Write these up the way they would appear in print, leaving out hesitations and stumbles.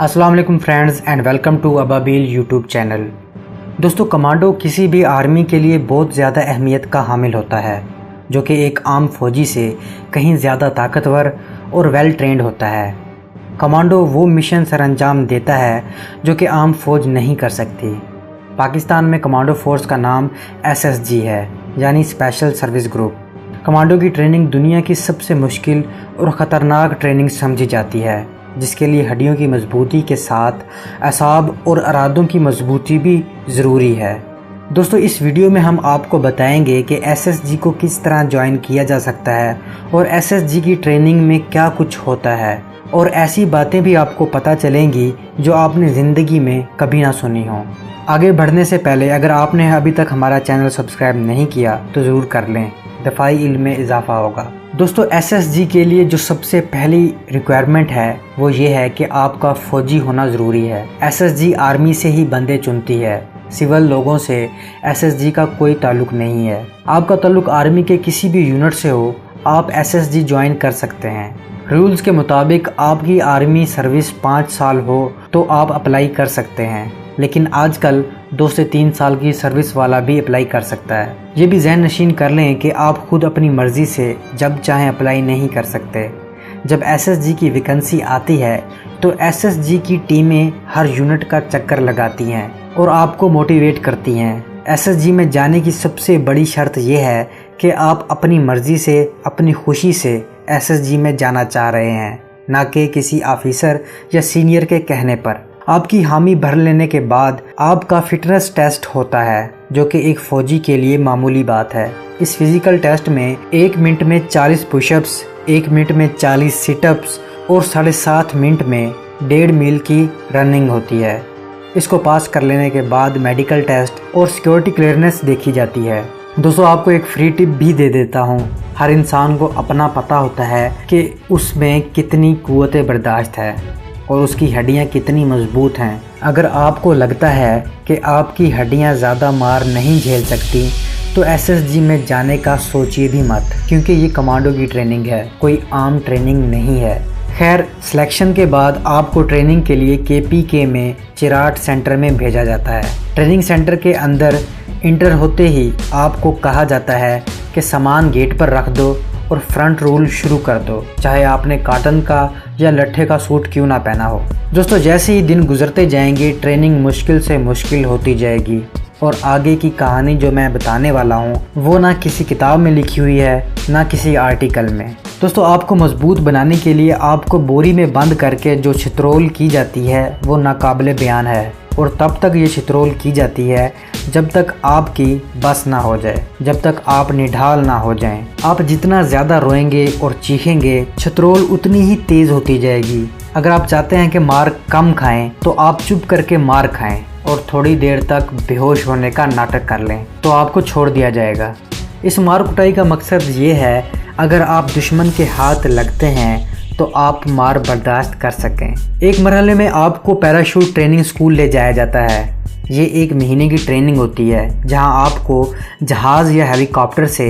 अस्सलाम वालेकुम friends and welcome to Ababeel YouTube channel. दोस्तों, कमांडो किसी भी आर्मी के लिए बहुत ज़्यादा अहमियत का हामिल होता है, जो कि एक आम फौजी से कहीं ज़्यादा ताकतवर और वेल ट्रेंड होता है। कमांडो वो मिशन सरअंजाम देता है जो कि आम फौज नहीं कर सकती। पाकिस्तान में कमांडो फोर्स का नाम SSG है, यानी स्पेशल सर्विस ग्रुप। कमांडो की ट्रेनिंग दुनिया की सबसे मुश्किल और ख़तरनाक ट्रेनिंग समझी जाती है, जिसके लिए हड्डियों की मजबूती के साथ असाब और अरादों की मजबूती भी ज़रूरी है। दोस्तों, इस वीडियो में हम आपको बताएंगे कि SSG को किस तरह ज्वाइन किया जा सकता है और SSG की ट्रेनिंग में क्या कुछ होता है, और ऐसी बातें भी आपको पता चलेंगी जो आपने ज़िंदगी में कभी ना सुनी हो। आगे बढ़ने से पहले अगर आपने अभी तक हमारा चैनल सब्सक्राइब नहीं किया तो ज़रूर कर लें, दफ़ाई इल्म में इजाफ़ा होगा। दोस्तों, SSG के लिए जो सबसे पहली रिक्वायरमेंट है वो ये है कि आपका फ़ौजी होना ज़रूरी है। SSG आर्मी से ही बंदे चुनती है, सिविल लोगों से SSG का कोई ताल्लुक़ नहीं है। आपका ताल्लुक़ आर्मी के किसी भी यूनिट से हो, आप SSG ज्वाइन कर सकते हैं। रूल्स के मुताबिक आपकी आर्मी सर्विस 5 साल हो तो आप अप्लाई कर सकते हैं, लेकिन आजकल 2 से 3 साल की सर्विस वाला भी अप्लाई कर सकता है। ये भी ज़हन नशीन कर लें कि आप खुद अपनी मर्ज़ी से जब चाहें अप्लाई नहीं कर सकते। जब SSG की वैकेंसी आती है तो SSG की टीमें हर यूनिट का चक्कर लगाती हैं और आपको मोटिवेट करती हैं। SSG में जाने की सबसे बड़ी शर्त यह है कि आप अपनी मर्ज़ी से, अपनी खुशी से SSG में जाना चाह रहे हैं, ना कि किसी ऑफिसर या सीनियर के कहने पर। आपकी हामी भर लेने के बाद आपका फिटनेस टेस्ट होता है, जो कि एक फ़ौजी के लिए मामूली बात है। इस फिज़िकल टेस्ट में 1 मिनट में 40 पुशअप्स, 1 मिनट में 40 सिटअप्स और 7.5 मिनट में 1.5 मील की रनिंग होती है। इसको पास कर लेने के बाद मेडिकल टेस्ट और सिक्योरिटी क्लियरेंस देखी जाती है। दोस्तों, आपको एक फ्री टिप भी दे देता हूँ। हर इंसान को अपना पता होता है कि उसमें कितनी क़ुव्वत बर्दाश्त है और उसकी हड्डियाँ कितनी मजबूत हैं। अगर आपको लगता है कि आपकी हड्डियाँ ज़्यादा मार नहीं झेल सकती तो SSG में जाने का सोचिए भी मत, क्योंकि ये कमांडो की ट्रेनिंग है, कोई आम ट्रेनिंग नहीं है। खैर, सिलेक्शन के बाद आपको ट्रेनिंग के लिए KPK में चिराट सेंटर में भेजा जाता है। ट्रेनिंग सेंटर के अंदर इंटर होते ही आपको कहा जाता है कि सामान गेट पर रख दो और फ्रंट रोल शुरू कर दो, चाहे आपने कॉटन का या लट्ठे का सूट क्यों ना पहना हो। दोस्तों, जैसे ही दिन गुजरते जाएंगे ट्रेनिंग मुश्किल से मुश्किल होती जाएगी, और आगे की कहानी जो मैं बताने वाला हूँ वो ना किसी किताब में लिखी हुई है, ना किसी आर्टिकल में। दोस्तों, आपको मजबूत बनाने के लिए आपको बोरी में बंद करके जो छितरोल की जाती है वो नाकाबिले बयान है, और तब तक ये छितरोल की जाती है जब तक आपकी बस ना हो जाए, जब तक आप निढाल ना हो जाएं। आप जितना ज़्यादा रोएंगे और चीखेंगे, छितरोल उतनी ही तेज़ होती जाएगी। अगर आप चाहते हैं कि मार कम खाएं तो आप चुप करके मार खाएं और थोड़ी देर तक बेहोश होने का नाटक कर लें, तो आपको छोड़ दिया जाएगा। इस मार कुटाई का मकसद ये है, अगर आप दुश्मन के हाथ लगते हैं तो आप मार बर्दाश्त कर सकें। एक मरहले में आपको पैराशूट ट्रेनिंग स्कूल ले जाया जाता है। ये 1 महीने की ट्रेनिंग होती है, जहां आपको जहाज़ या हेलीकॉप्टर से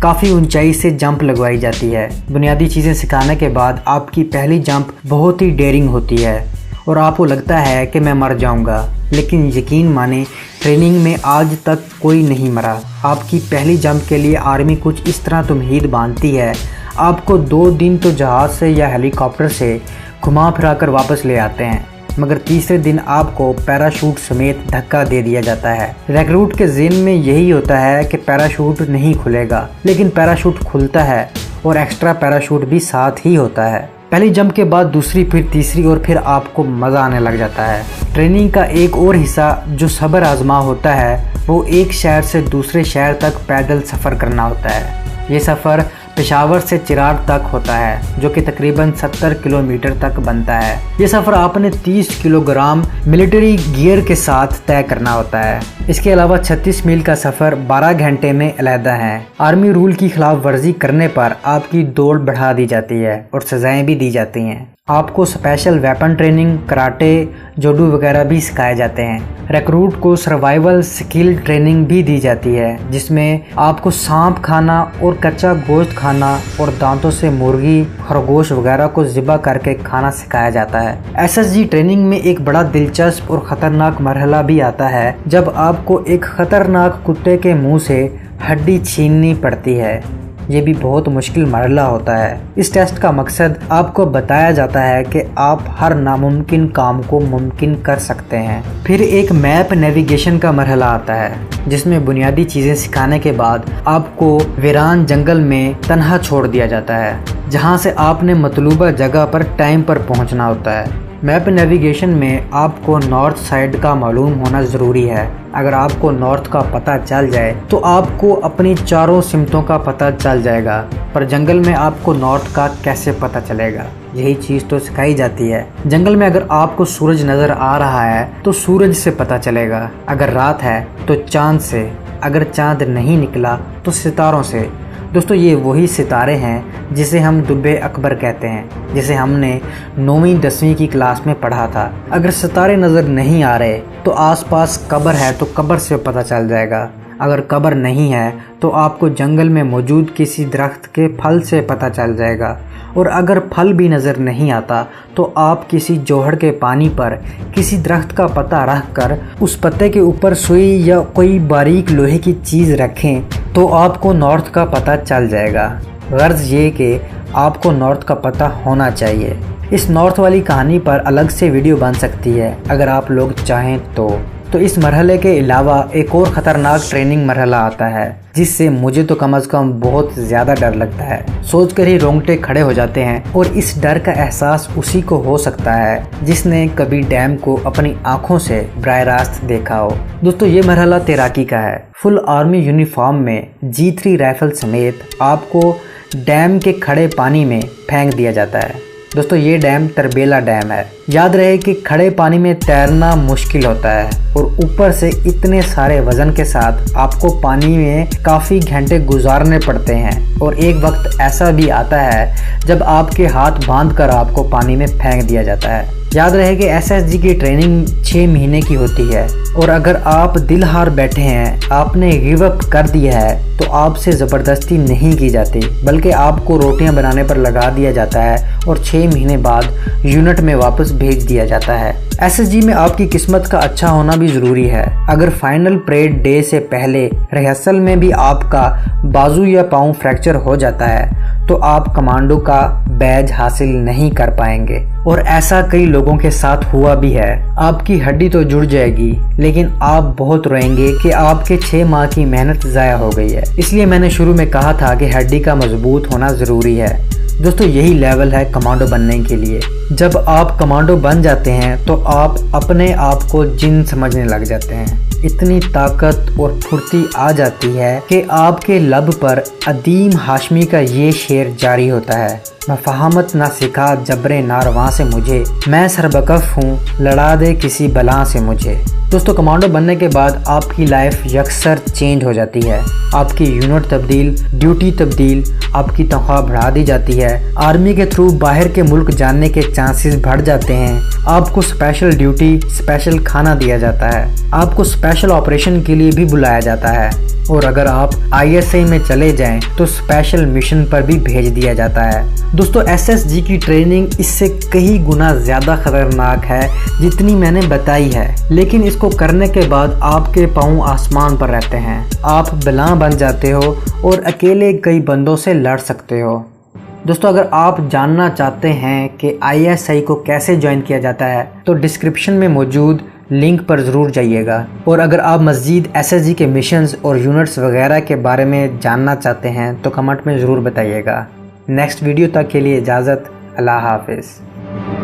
काफ़ी ऊंचाई से जंप लगवाई जाती है। बुनियादी चीज़ें सिखाने के बाद आपकी पहली जंप बहुत ही डेयरिंग होती है और आपको लगता है कि मैं मर जाऊंगा, लेकिन यकीन माने ट्रेनिंग में आज तक कोई नहीं मरा। आपकी पहली जंप के लिए आर्मी कुछ इस तरह तुमहीद बांधती है, आपको 2 दिन तो जहाज़ से या हेलीकॉप्टर से घुमा फिरा कर वापस ले आते हैं, मगर तीसरे दिन आपको पैराशूट समेत धक्का दे दिया जाता है। रिक्रूट के ज़हन में यही होता है कि पैराशूट नहीं खुलेगा, लेकिन पैराशूट खुलता है और एक्स्ट्रा पैराशूट भी साथ ही होता है। पहली जंप के बाद दूसरी, फिर तीसरी, और फिर आपको मज़ा आने लग जाता है। ट्रेनिंग का एक और हिस्सा जो सब्र आजमा होता है वो एक शहर से दूसरे शहर तक पैदल सफ़र करना होता है। ये सफ़र पेशावर से चिराट तक होता है, जो कि तकरीबन 70 किलोमीटर तक बनता है। ये सफ़र आपने 30 किलोग्राम मिलिट्री गियर के साथ तय करना होता है। इसके अलावा 36 मील का सफ़र 12 घंटे में अलहदा है। आर्मी रूल की खिलाफ वर्जी करने पर आपकी दौड़ बढ़ा दी जाती है और सज़ाएं भी दी जाती हैं। आपको special weapon training, karate, judo वगैरह भी सिखाए जाते हैं। रिक्रूट को सर्वाइवल स्किल ट्रेनिंग भी दी जाती है, जिसमें आपको सांप खाना और कच्चा गोश्त खाना और दांतों से मुर्गी, खरगोश वगैरह को ज़िबा करके खाना सिखाया जाता है। एसएसजी ट्रेनिंग में एक बड़ा दिलचस्प और ख़तरनाक मरहला भी आता है, जब आपको एक ख़तरनाक कुत्ते के मुंह से हड्डी छीननी पड़ती है। ये भी बहुत मुश्किल मरहला होता है। इस टेस्ट का मकसद आपको बताया जाता है कि आप हर नामुमकिन काम को मुमकिन कर सकते हैं। फिर एक मैप नेविगेशन का मरहला आता है, जिसमें बुनियादी चीज़ें सिखाने के बाद आपको वीरान जंगल में तन्हा छोड़ दिया जाता है, जहाँ से आपने मतलूबा जगह पर टाइम पर पहुँचना होता है। मैप नेविगेशन में आपको नॉर्थ साइड का मालूम होना ज़रूरी है। अगर आपको नॉर्थ का पता चल जाए तो आपको अपनी चारों सिमतों का पता चल जाएगा, पर जंगल में आपको नॉर्थ का कैसे पता चलेगा? यही चीज़ तो सिखाई जाती है। जंगल में अगर आपको सूरज नज़र आ रहा है तो सूरज से पता चलेगा, अगर रात है तो चाँद से, अगर चाँद नहीं निकला तो सितारों से। दोस्तों, ये वही सितारे हैं जिसे हम दुब्बे अकबर कहते हैं, जिसे हमने 9वीं 10वीं की क्लास में पढ़ा था। अगर सितारे नज़र नहीं आ रहे तो आसपास कब्र है तो कब्र से पता चल जाएगा। अगर कब्र नहीं है तो आपको जंगल में मौजूद किसी दरख्त के फल से पता चल जाएगा। और अगर फल भी नज़र नहीं आता तो आप किसी जोहड़ के पानी पर किसी दरख्त का पता रख कर उस पत्ते के ऊपर सुई या कोई बारीक लोहे की चीज़ रखें तो आपको नॉर्थ का पता चल जाएगा। गर्ज ये कि आपको नॉर्थ का पता होना चाहिए। इस नॉर्थ वाली कहानी पर अलग से वीडियो बन सकती है अगर आप लोग चाहें तो इस मरहले के अलावा एक और ख़तरनाक ट्रेनिंग मरहला आता है, जिससे मुझे तो कम से कम बहुत ज़्यादा डर लगता है। सोचकर ही रोंगटे खड़े हो जाते हैं। और इस डर का एहसास उसी को हो सकता है जिसने कभी डैम को अपनी आंखों से बराह रास्त देखा हो। दोस्तों, ये मरहला तैराकी का है। फुल आर्मी यूनिफॉर्म में G3 राइफल समेत आपको डैम के खड़े पानी में फेंक दिया जाता है। दोस्तों, ये डैम तरबेला डैम है। याद रहे कि खड़े पानी में तैरना मुश्किल होता है और ऊपर से इतने सारे वजन के साथ आपको पानी में काफ़ी घंटे गुजारने पड़ते हैं। और एक वक्त ऐसा भी आता है जब आपके हाथ बांधकर आपको पानी में फेंक दिया जाता है। याद रहे कि एसएसजी की ट्रेनिंग 6 महीने की होती है और अगर आप दिल हार बैठे हैं, आपने गिव अप कर दिया है, तो आपसे ज़बरदस्ती नहीं की जाती, बल्कि आपको रोटियां बनाने पर लगा दिया जाता है और 6 महीने बाद यूनिट में वापस भेज दिया जाता है। एसएसजी में आपकी किस्मत का अच्छा होना भी ज़रूरी है। अगर फाइनल परेड डे से पहले रिहर्सल में भी आपका बाजू या पाँव फ्रैक्चर हो जाता है तो आप कमांडो का बैज हासिल नहीं कर पाएंगे। और ऐसा कई लोगों के साथ हुआ भी है। आपकी हड्डी तो जुड़ जाएगी, लेकिन आप बहुत रोएंगे कि आपके 6 माह की मेहनत ज़ाया हो गई है। इसलिए मैंने शुरू में कहा था कि हड्डी का मजबूत होना ज़रूरी है। दोस्तों, यही लेवल है कमांडो बनने के लिए। जब आप कमांडो बन जाते हैं तो आप अपने आप को जिन समझने लग जाते हैं। इतनी ताकत और फुर्ती आ जाती है कि आपके लब पर अदीम हाशमी का ये शेर जारी होता है, न फहामत ना सिखा जबरे नारवां से मुझे, मैं सरबकफ हूँ लड़ा दे किसी बला से मुझे। दोस्तों, कमांडो बनने के बाद आपकी लाइफ यकसर चेंज हो जाती है। आपकी यूनिट तब्दील, ड्यूटी तब्दील, आपकी तनख्वाह बढ़ा दी जाती है। आर्मी के थ्रू बाहर के मुल्क जाने के चांसेस बढ़ जाते हैं। आपको स्पेशल ड्यूटी, स्पेशल खाना दिया जाता है। आपको स्पेशल ऑपरेशन के लिए भी बुलाया जाता है। और अगर आप ISI में चले जाएं तो स्पेशल मिशन पर भी भेज दिया जाता है। दोस्तों, SSG की ट्रेनिंग इससे कई गुना ज़्यादा खतरनाक है जितनी मैंने बताई है, लेकिन इसको करने के बाद आपके पाँव आसमान पर रहते हैं। आप बलां बन जाते हो और अकेले कई बंदों से लड़ सकते हो। दोस्तों, अगर आप जानना चाहते हैं कि ISI को कैसे ज्वाइन किया जाता है तो डिस्क्रिप्शन में मौजूद लिंक पर ज़रूर जाइएगा। और अगर आप मज़ीद SSG के मिशंस और यूनिट्स वगैरह के बारे में जानना चाहते हैं तो कमेंट में ज़रूर बताइएगा। नेक्स्ट वीडियो तक के लिए इजाज़त। अल्लाह हाफ़िज़।